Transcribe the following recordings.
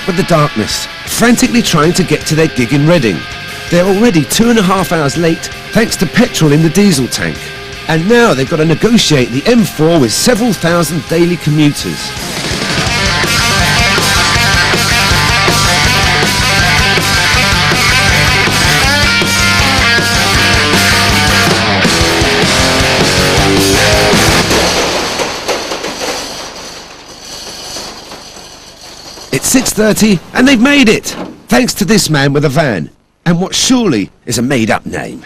back with the darkness, frantically trying to get to their gig in Reading. They're already 2.5 hours late thanks to petrol in the diesel tank. And now they've got to negotiate the M4 with several thousand daily commuters. It's 6:30 and they've made it, thanks to this man with a van, and what surely is a made-up name.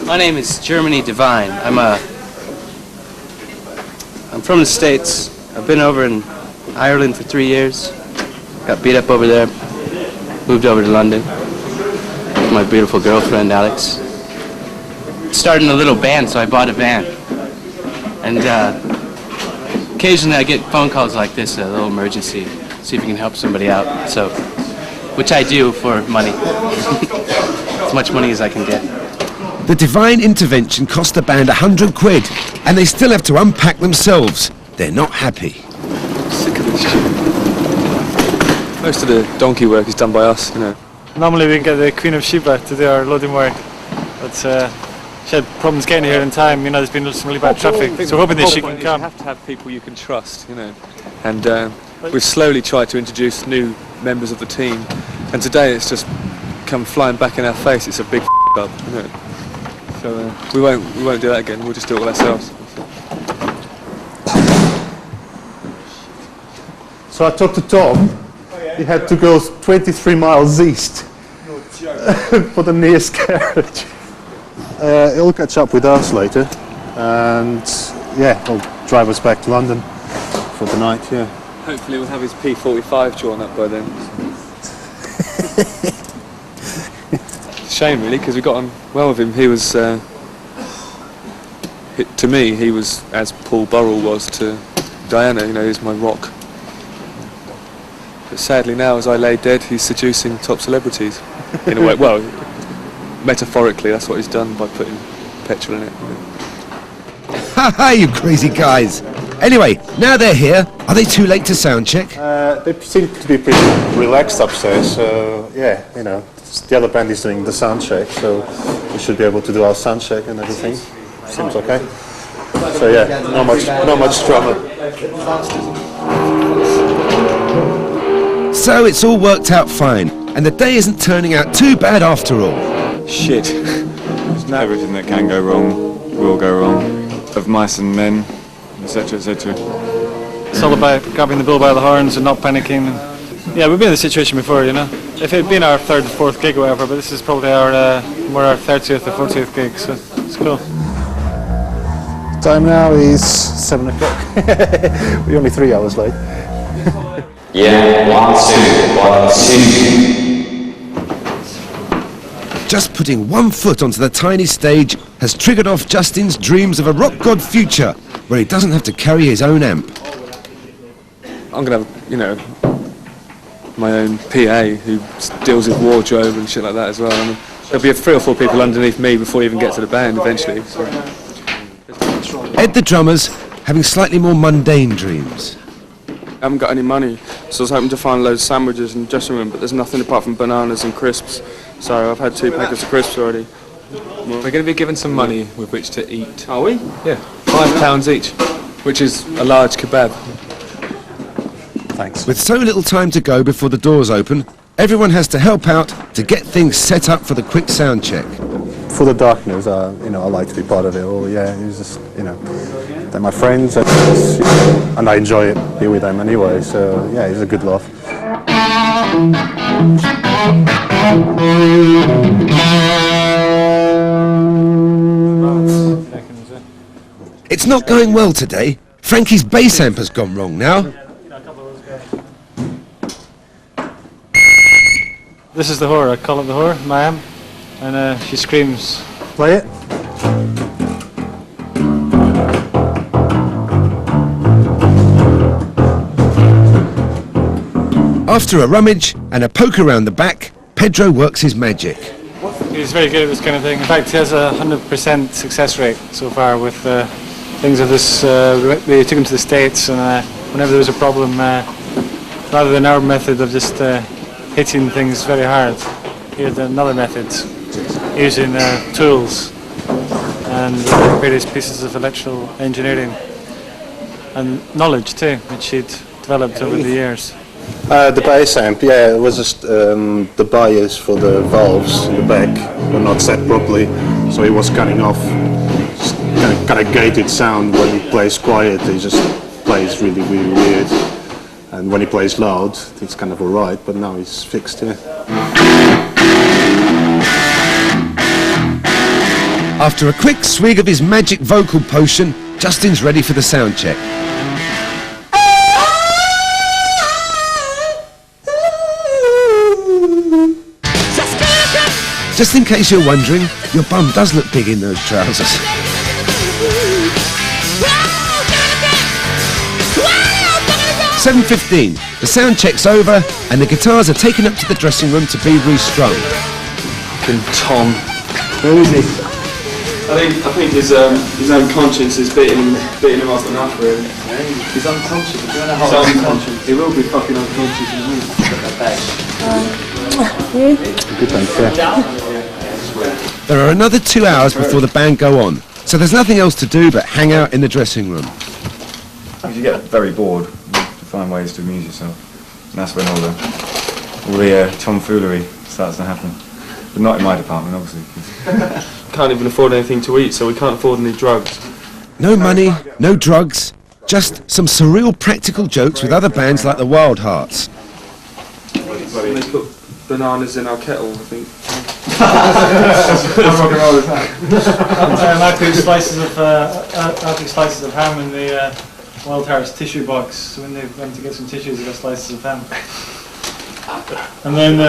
My name is Germany Divine. I'm from the States. I've been over in Ireland for 3 years. Got beat up over there. Moved over to London with my beautiful girlfriend, Alex. Starting a little band, so I bought a van. And occasionally I get phone calls like this, a little emergency. See if you can help somebody out. So, which I do for money. As much money as I can get. The Divine intervention cost the band £100, and they still have to unpack themselves. They're not happy. Sick of this shit. Most of the donkey work is done by us, you know. Normally we can get the Queen of Sheba to do our loading work, but she had problems getting here in time. You know, there's been some really bad traffic, so we're hoping that she can come. You have to have people you can trust, you know. And we've slowly tried to introduce new members of the team, and today it's just come flying back in our face. It's a big up, you know. So we won't do that again. We'll just do it all ourselves. So I talked to Tom. He had to go 23 miles east for the nearest carriage. He'll catch up with us later, and yeah, he'll drive us back to London for the night. Yeah. Hopefully we'll have his P45 drawn up by then. Shame really, because we got on well with him. He was, to me, he was as Paul Burrell was to Diana. You know, he's my rock. But sadly now, as I lay dead, he's seducing top celebrities. In a way, well, metaphorically, that's what he's done by putting petrol in it. Ha ha, you crazy guys! Anyway, now they're here. Are they too late to sound check? They seem to be pretty relaxed upstairs, so yeah, you know, the other band is doing the sound check, so we should be able to do our sound check and everything. Seems okay. So yeah, not much drama. So it's all worked out fine, and the day isn't turning out too bad after all. Shit. Everything that can go wrong will go wrong. Of mice and men, etc., etc. It's all about grabbing the bull by the horns and not panicking. Yeah, we've been in this situation before, you know. If it had been our third or fourth gig or whatever, but this is probably our 30th or 40th gig, so it's cool. Time now is 7 o'clock. We're only 3 hours late. Yeah, 1, 2, 1, 2. Just putting one foot onto the tiny stage has triggered off Justin's dreams of a rock god future where he doesn't have to carry his own amp. I'm going to have, you know, my own PA who deals with wardrobe and shit like that as well. I mean, there'll be 3 or 4 people underneath me before you even get to the band eventually. So. Ed the drummer's having slightly more mundane dreams. I haven't got any money, so I was hoping to find loads of sandwiches in the dressing room, but there's nothing apart from bananas and crisps. So I've had 2 packets of crisps already. We're going to be given some money with which to eat. Are we? Yeah, £5 each, which is a large kebab. Thanks. With so little time to go before the doors open, everyone has to help out to get things set up for the quick sound check. For the darkness, you know, I like to be part of it all. Yeah, it's just, you know, they're my friends, and I enjoy it, be with them anyway. So yeah, it's a good laugh. It's not going well today. Frankie's bass amp has gone wrong now. This is the whore, I call it the whore, my amp, and she screams. Play it. After a rummage and a poke around the back, Pedro works his magic. He's very good at this kind of thing. In fact, he has a 100% success rate so far with things of this. We took him to the States, and whenever there was a problem, rather than our method of just hitting things very hard. Here's another method, using tools and various pieces of electrical engineering and knowledge too, which he'd developed over the years. The bass amp, yeah, it was just the bias for the valves in the back were not set properly, so he was cutting off. Kind of gated sound. When he plays quiet, he just plays really, really weird. And when he plays loud, it's kind of alright, but now he's fixed here. After a quick swig of his magic vocal potion, Justin's ready for the sound check. Just in case you're wondering, your bum does look big in those trousers. 7:15. The sound check's over and the guitars are taken up to the dressing room to be restrung. Fucking Tom. Where is he? I think his own conscience is beating him off enough, really. He's unconscious. He's unconscious. He will be fucking unconscious in a minute. Good, thanks, yeah. There are another 2 hours before the band go on, so there's nothing else to do but hang out in the dressing room. You get very bored, you find ways to amuse yourself. And that's when all the tomfoolery starts to happen. But not in my department, obviously. Can't even afford anything to eat, so we can't afford any drugs. No money, no drugs, just some surreal practical jokes with other bands like the Wild Hearts. They put bananas in our kettle, I think. I put slices of ham in the Wild Hearts tissue box, so when they went to get some tissues they got slices of ham. And then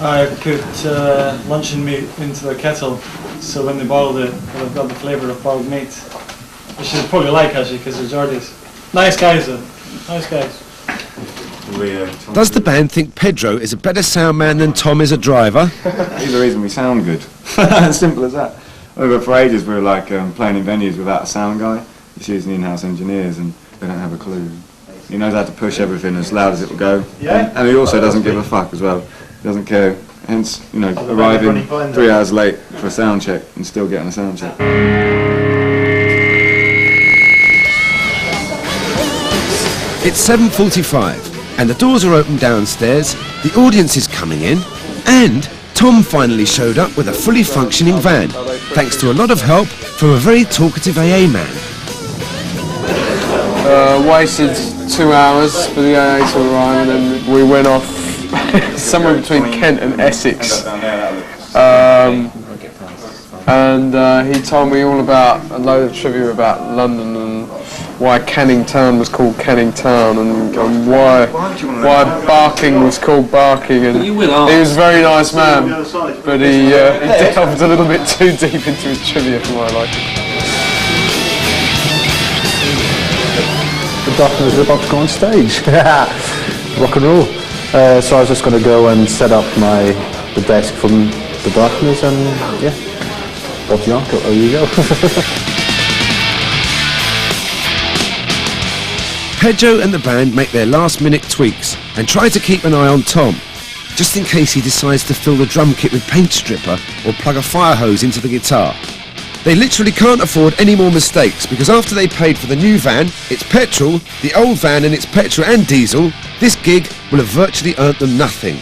I put luncheon meat into the kettle, so when they boiled it, they've got the flavour of boiled meat. Which you'd probably like actually, because they're Roadies. Nice guys though, nice guys. Does the band think Pedro is a better sound man than Tom is a driver? He's the reason we sound good. As simple as that. Over for ages we were like playing in venues without a sound guy. Just using in-house engineers and they don't have a clue. He knows how to push everything as loud as it will go. And he also doesn't give a fuck as well. He doesn't care. Hence, you know, arriving 3 hours late for a sound check and still getting a sound check. It's 7:45 and the doors are open downstairs, the audience is coming in, and Tom finally showed up with a fully functioning van, thanks to a lot of help from a very talkative AA man. Wasted 2 hours for the AA to arrive, and then we went off somewhere between Kent and Essex. He told me all about a load of trivia about London and why Canning Town was called Canning Town, and why Barking was called Barking. And he was a very nice man, but he delved a little bit too deep into his trivia for my liking. The Darkness is about to go on stage. Rock and roll. So I was just going to go and set up the desk from the Darkness, and yeah, Bob the Uncle, there you go. Pedro and the band make their last minute tweaks and try to keep an eye on Tom, just in case he decides to fill the drum kit with paint stripper or plug a fire hose into the guitar. They literally can't afford any more mistakes, because after they paid for the new van, its petrol, the old van and its petrol and diesel, this gig will have virtually earned them nothing.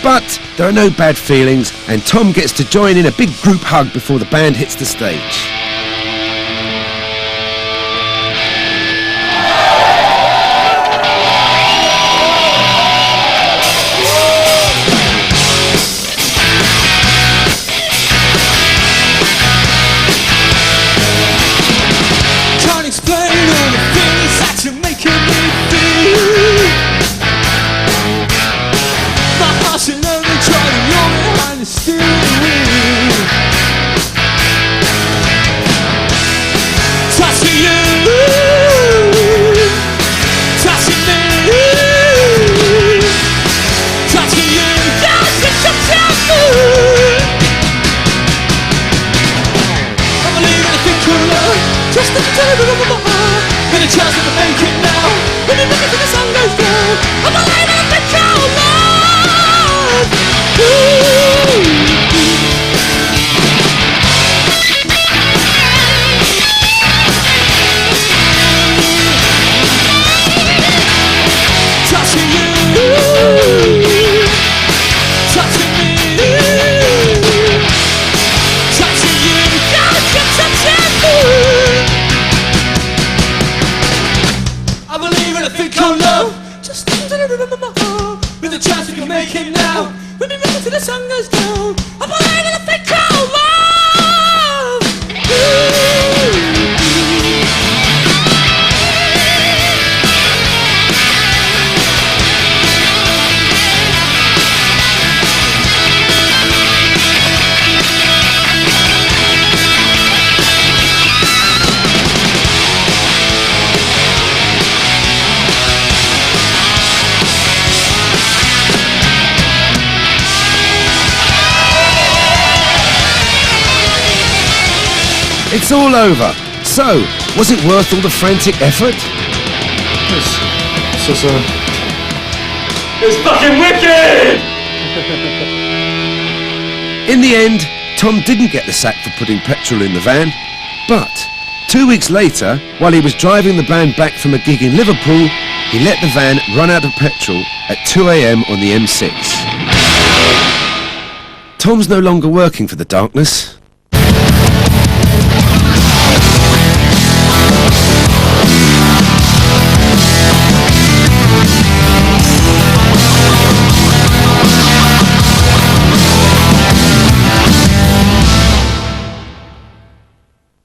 But there are no bad feelings, and Tom gets to join in a big group hug before the band hits the stage. Just the table of my heart, and a chance to make it now. When you look into the sun goes down. I believe in the true love. Ooh. Touching you, touching me, touching you, don't you touching me. I believe in a thing called love. Just listen to the rhythm of my heart. With a chance we can make it now. We'll be running till the sun goes down. I believe in a thing called love. Ooh. It's all over. So, was it worth all the frantic effort? It's fucking wicked! In the end, Tom didn't get the sack for putting petrol in the van, but 2 weeks later, while he was driving the band back from a gig in Liverpool, he let the van run out of petrol at 2 a.m. on the M6. Tom's no longer working for the Darkness.